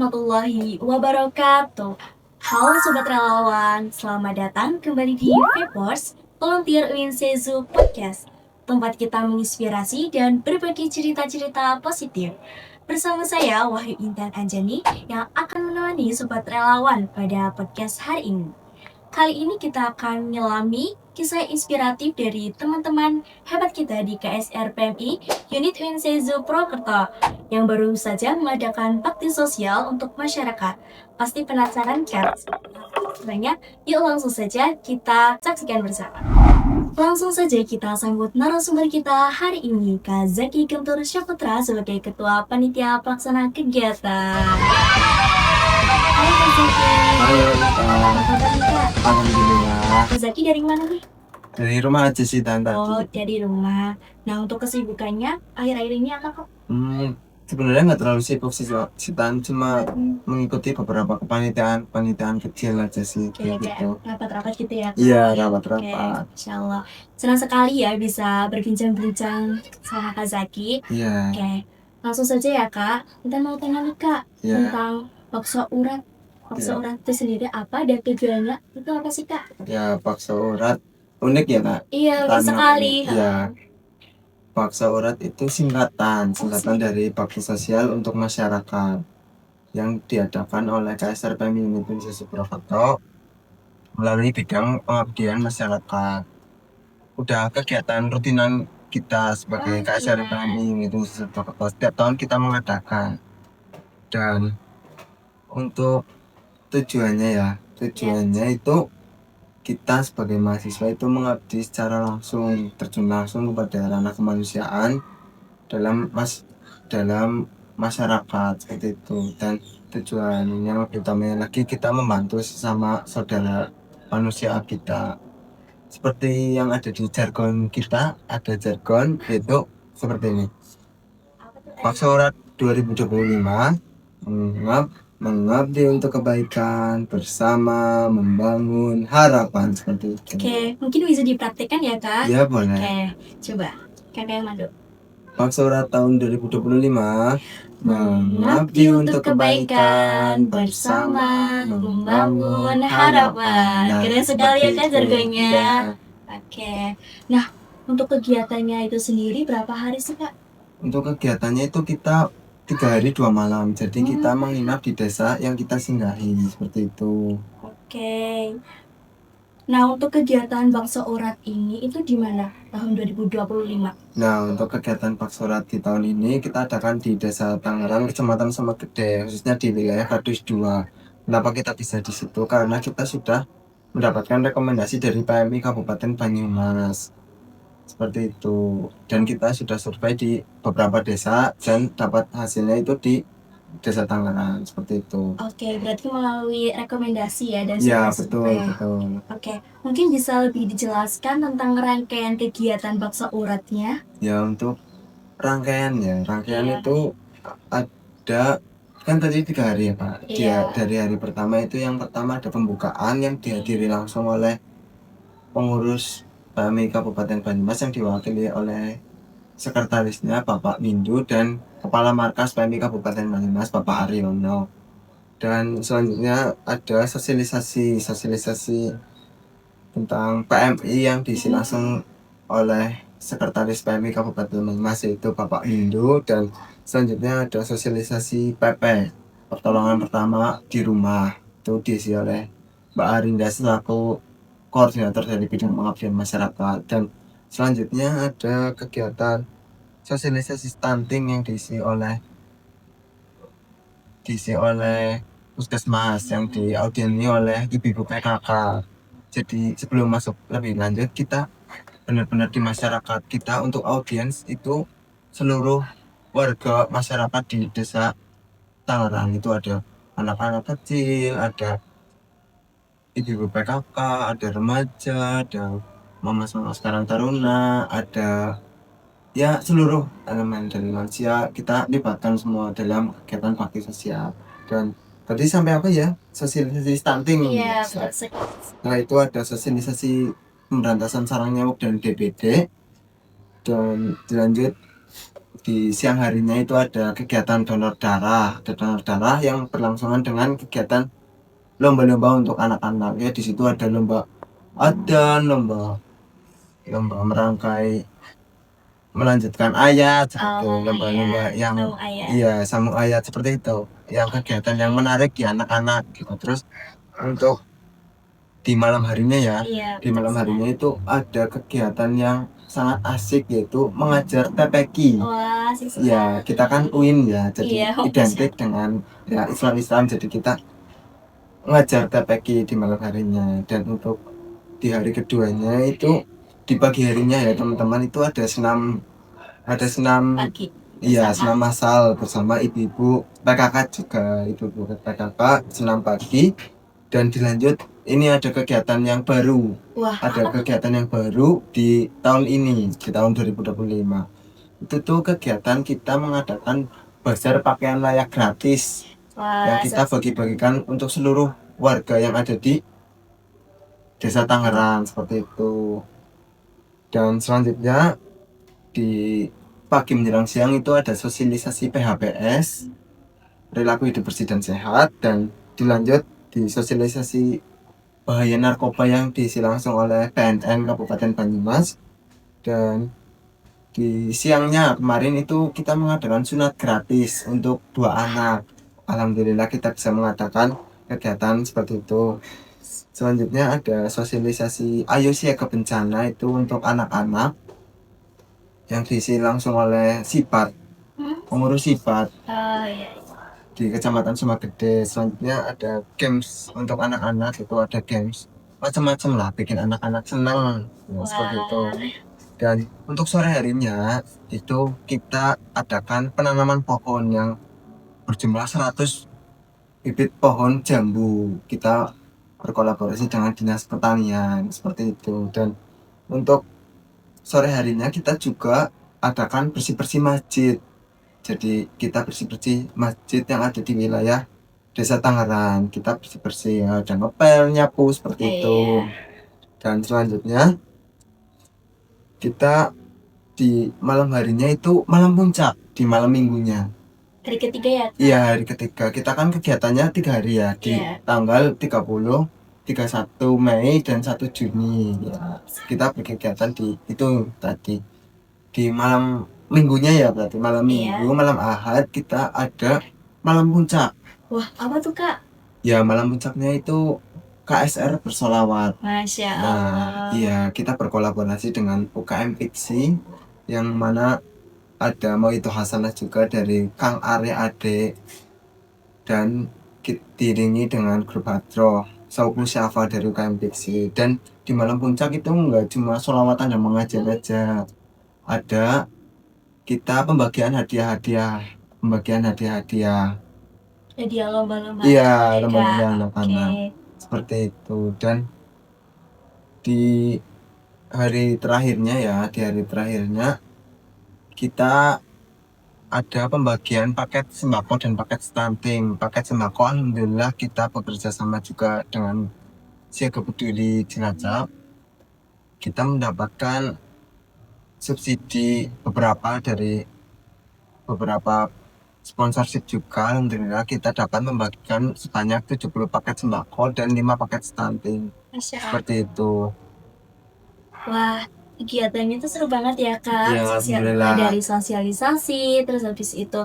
warahmatullahi wabarakatuh. Halo Sobat Relawan, selamat datang kembali di Vapors Volunteer Winsezu Podcast, tempat kita menginspirasi dan berbagi cerita-cerita positif. Bersama saya Wahyu Intan Anjani yang akan menemani Sobat Relawan pada podcast hari ini. Kali ini kita akan menyelami kisah inspiratif dari teman-teman hebat kita di KSR PMI Unit Winsezu Prokerto yang baru saja mengadakan bakti sosial untuk masyarakat. Pasti penasaran kan? Banyak, yuk langsung saja kita saksikan bersama. Langsung saja kita sambut narasumber kita hari ini, Kak Zaki Guntur Syaputra sebagai Ketua Panitia Pelaksana Kegiatan. Halo Kak Zaki. Halo, Apa kabar nih Kak? Alhamdulillah. Kak Zaki dari mana nih? Dari rumah aja sih Tante. Oh, dari rumah. Nah, untuk kesibukannya akhir-akhir ini apa kok? Sebenarnya nggak terlalu sibuk sih Tan, cuma mengikuti beberapa kepanitiaan kecil aja sih kayak Kayak gitu. rapat-rapat gitu ya Kak? Iya, Oke, rapat-rapat. Insya Allah. Senang sekali ya bisa berbincang-bincang sama Kak Zaki. Iya, Oke, langsung saja ya Kak. Kita mau tanya nih Kak iya. tentang bakso urat. Bakso Iya. urat itu sendiri apa dan tujuannya itu apa sih Kak? Ya, bakso urat unik ya Kak. Iya, unik Tanam sekali. ini. Iya. Bakso urat itu singkatan dari bakti sosial untuk masyarakat yang diadakan oleh KSR PMI Unit Winsezu Prokerto melalui bidang pengabdian masyarakat. Udah kegiatan rutinan kita sebagai KSR PMI Unit Winsezu Prokerto, setiap tahun kita mengadakan. Dan untuk tujuannya itu kita sebagai mahasiswa itu mengabdi secara langsung, terjun langsung kepada ranah kemanusiaan dalam masyarakat seperti itu. Dan tujuannya lebih utamanya lagi kita membantu sesama saudara manusia kita. Seperti yang ada di jargon kita, ada jargon yaitu seperti ini. Bakso Urat 2025 mengabdi untuk kebaikan bersama membangun harapan seperti itu. Oke, mungkin bisa dipraktikkan ya Kak? Ya boleh. Oke, coba Kakak yang madu. Bakso Urat tahun 2025 mengabdi untuk kebaikan bersama membangun harapan. Nah, keren sekali ya Kak jargonnya. Ya. Oke, nah untuk kegiatannya itu sendiri berapa hari sih Kak? Untuk kegiatannya itu kita 3 hari 2 malam. Jadi kita menginap di desa yang kita singgahi seperti itu. Oke. Nah, untuk kegiatan Bakso Urat ini itu di mana tahun 2025? Nah, untuk kegiatan Bakso Urat di tahun ini kita adakan di Desa Tangerang, Kecamatan Semegede, khususnya di wilayah Kardus 2. Kenapa kita bisa di situ? Karena kita sudah mendapatkan rekomendasi dari PMI Kabupaten Banyumas. Seperti itu. Dan kita sudah survei di beberapa desa dan dapat hasilnya itu di Desa Tangerang seperti itu. Oke, berarti melalui rekomendasi ya dan Ya, survei. betul. Oke, mungkin bisa lebih dijelaskan tentang rangkaian kegiatan Bakso Uratnya? Ya, untuk rangkaian Iya. itu ada kan tadi 3 hari ya Pak. Iya. Dari hari pertama itu yang pertama ada pembukaan yang dihadiri langsung oleh pengurus PMI Kabupaten Banyumas yang diwakili oleh sekretarisnya Bapak Windu dan Kepala Markas PMI Kabupaten Banyumas Bapak Aryono. Dan selanjutnya ada sosialisasi tentang PMI yang diisi langsung oleh Sekretaris PMI Kabupaten Banyumas yaitu Bapak Windu. Dan selanjutnya ada sosialisasi PP pertolongan pertama di rumah, itu diisi oleh Mbak Arinda selaku koordinator dari bidang pengabdian masyarakat. Dan selanjutnya ada kegiatan sosialisasi stunting yang diisi oleh puskesmas yang diaudieni oleh ibu-ibu PKK. Jadi sebelum masuk lebih lanjut, kita benar-benar di masyarakat kita untuk audiens itu seluruh warga masyarakat di Desa Tangerang. Itu ada anak-anak kecil, ada ibu-ibu PKK, ada remaja, ada mama-mama sekarang taruna, ada ya seluruh elemen dari lansia kita libatkan semua dalam kegiatan bakti sosial. Dan tadi sampai apa ya? Sosialisasi stunting. Iya, Nah, itu ada sosialisasi pemberantasan sarang nyamuk dan DBD. Dan dilanjut di siang harinya itu ada kegiatan donor darah, yang berlangsungan dengan kegiatan lomba-lomba untuk anak-anak. Ya di situ ada lomba adan, lomba merangkai melanjutkan ayat seperti lomba-lomba yang sambung ayat. iya sambung ayat seperti itu, yang kegiatan yang menarik di anak-anak gitu. Terus untuk di malam harinya ya, Iya, di betul malam sekali. harinya itu ada kegiatan yang sangat asik, yaitu mengajar TPQ. Wah, asik sekali. Ya kita kan UIN ya, jadi Iya, identik dengan ya Islam, jadi kita mengajar TPQ di malam harinya. Dan untuk di hari keduanya itu di pagi harinya ya teman-teman, itu ada senam pagi. iya Bersama. senam massal bersama ibu-ibu PKK juga, ibu-ibu PKK senam pagi. Dan dilanjut ini ada kegiatan yang baru, Wah, ada kegiatan yang baru di tahun ini, di tahun 2025. Itu tuh kegiatan kita mengadakan bazar pakaian layak gratis yang kita bagi-bagikan untuk seluruh warga yang ada di Desa Tangerang seperti itu. Dan selanjutnya di pagi menjelang siang itu ada sosialisasi PHBS, perilaku hidup bersih dan sehat, dan dilanjut di sosialisasi bahaya narkoba yang diisi langsung oleh PNN Kabupaten Banyumas. Dan di siangnya kemarin itu kita mengadakan sunat gratis untuk 2 anak. Alhamdulillah kita bisa mengadakan kegiatan seperti itu. Selanjutnya ada sosialisasi ayo siaga bencana, itu untuk anak-anak yang diisi langsung oleh Sipat, pengurus Sipat di Kecamatan Sumagede. Selanjutnya ada games untuk anak-anak, itu ada games macam-macam lah, bikin anak-anak senang ya, seperti itu. Dan untuk sore harinya itu kita adakan penanaman pohon yang berjumlah 100 bibit pohon jambu. Kita berkolaborasi dengan Dinas Pertanian seperti itu. Dan untuk sore harinya kita juga adakan bersih-bersih masjid. Jadi kita bersih-bersih masjid yang ada di wilayah Desa Tangerang. Kita bersih-bersih, ada ngepel, nyapu seperti itu. Dan selanjutnya kita di malam harinya itu malam puncak, di malam minggunya. Hari ketiga ya? Iya, hari ketiga. Kita kan kegiatannya 3 hari ya, di tanggal 30, 31 Mei dan 1 Juni. Ya, kita berkegiatan di itu tadi. Di malam minggunya ya, berarti malam minggu, malam Ahad kita ada malam puncak. Wah, apa tuh Kak? Ya, malam puncaknya itu KSR bersolawat. Masya Nah, Allah. iya kita berkolaborasi dengan UKM Piksi, yang mana ada mau itu Hasanah juga dari Kang Arya Ade, dan diiringi dengan grup Hadroh Saukul Syafa dari UKM Piksi. Dan di malam puncak itu nggak cuma sholawatan dan mengajar aja, ada kita pembagian hadiah-hadiah. Jadi lomba-lomba. Iya, lomba-lomba anak-anak seperti itu. Dan di hari terakhirnya kita ada pembagian paket sembako dan paket stunting. Paket sembako alhamdulillah kita bekerja sama juga dengan Siaga Peduli Cilacap. Kita mendapatkan subsidi beberapa dari beberapa sponsorship juga. Alhamdulillah kita dapat membagikan sebanyak 70 paket sembako dan 5 paket stunting. Seperti itu. Wah, kegiatannya itu seru banget ya Kak. Ya, alhamdulillah. Dari sosialisasi, terus habis itu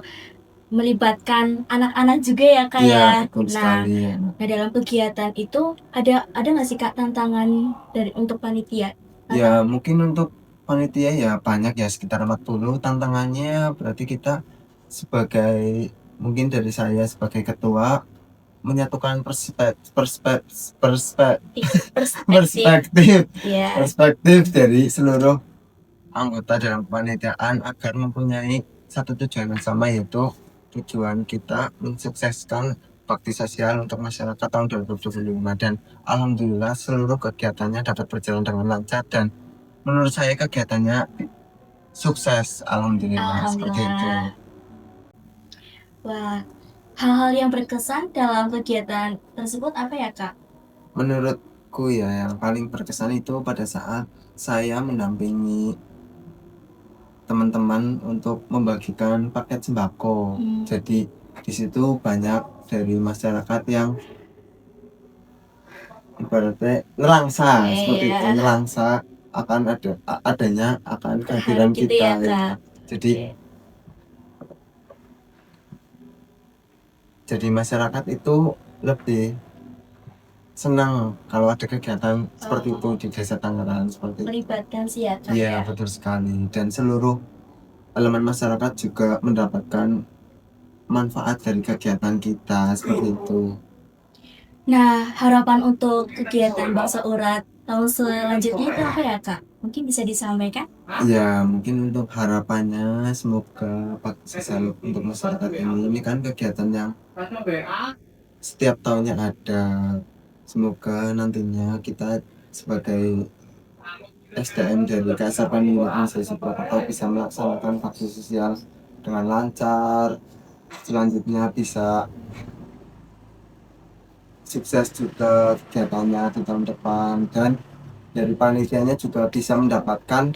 melibatkan anak-anak juga ya Kak ya. Betul sekali. Nah dalam kegiatan itu ada nggak sih Kak tantangan untuk panitia? Ya mungkin untuk panitia ya banyak ya, sekitar 40 tantangannya. Berarti kita sebagai, mungkin dari saya sebagai ketua, menyatukan perspektif dari seluruh anggota dalam kepanitiaan agar mempunyai satu tujuan yang sama, yaitu tujuan kita mensukseskan bakti sosial untuk masyarakat tahun 2025. Dan alhamdulillah seluruh kegiatannya dapat berjalan dengan lancar, dan menurut saya kegiatannya sukses, alhamdulillah. Seperti itu. Wah, hal-hal yang berkesan dalam kegiatan tersebut apa ya Kak? Menurutku ya yang paling berkesan itu pada saat saya mendampingi teman-teman untuk membagikan paket sembako. Jadi di situ banyak dari masyarakat yang ibaratnya nelangsa seperti itu, nelangsa akan adanya akan kehadiran gitu kita ya, ya. Kak. Jadi masyarakat itu lebih senang kalau ada kegiatan seperti itu di Desa Tangerang seperti itu. Melibatkan sih ya, Kak. Iya, betul sekali. Dan seluruh elemen masyarakat juga mendapatkan manfaat dari kegiatan kita seperti itu. Nah, harapan untuk kegiatan Bakso Urat tahun selanjutnya itu apa ya, Kak? Mungkin bisa disampaikan? Ya, mungkin untuk harapannya semoga bakti sosial untuk masyarakat ini kan kegiatan yang setiap tahunnya ada. Semoga nantinya kita sebagai SDM dari KSR Pemilih Purwokerto bisa melaksanakan bakti sosial dengan lancar. Selanjutnya bisa sukses juga kegiatannya di tahun depan, dan dari panitianya juga bisa mendapatkan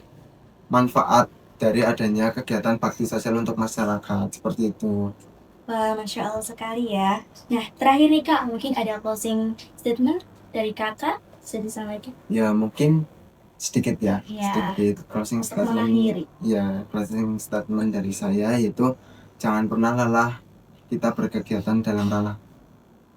manfaat dari adanya kegiatan bakti sosial untuk masyarakat seperti itu. Wah, Masya Allah sekali ya. Nah, terakhir nih Kak, mungkin ada closing statement dari Kakak, bisa disampaikan? Ya mungkin sedikit ya, Ya, sedikit closing untuk statement. mengakhiri. Ya, closing statement dari saya yaitu jangan pernah lelah kita berkegiatan dalam ranah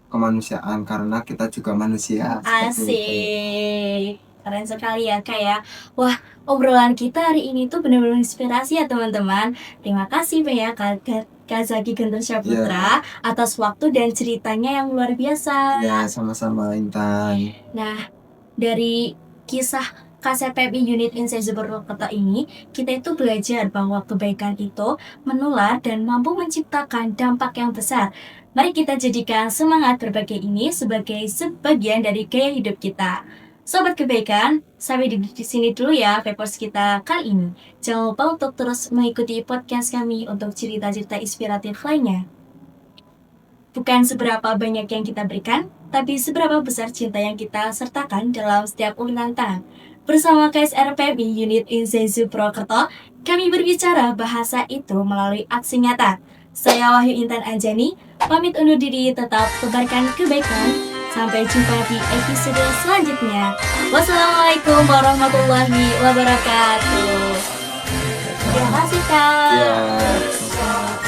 kemanusiaan karena kita juga manusia. Seperti itu. Asik, keren sekali ya Kak ya. Wah, obrolan kita hari ini tuh benar-benar inspirasi ya teman-teman. Terima kasih ya Kak Zaki Gendor Syaputra atas waktu dan ceritanya yang luar biasa. Ya, sama-sama Intan. Nah, dari kisah KCPMI Unit Insight Purwokerto ini, kita itu belajar bahwa kebaikan itu menular dan mampu menciptakan dampak yang besar. Mari kita jadikan semangat berbagi ini sebagai sebagian dari gaya hidup kita. Sobat kebaikan, sampai di sini dulu ya Vapors kita kali ini. Jangan lupa untuk terus mengikuti podcast kami untuk cerita-cerita inspiratif lainnya. Bukan seberapa banyak yang kita berikan, tapi seberapa besar cinta yang kita sertakan dalam setiap uluran tangan. Bersama KSR PMI Unit Insight Purwokerto, kami berbicara bahasa itu melalui aksi nyata. Saya Wahyu Intan Anjani, pamit undur diri, tetap tebarkan kebaikan. Sampai jumpa di episode selanjutnya. Wassalamualaikum warahmatullahi wabarakatuh. Terima kasih Kak. Ya.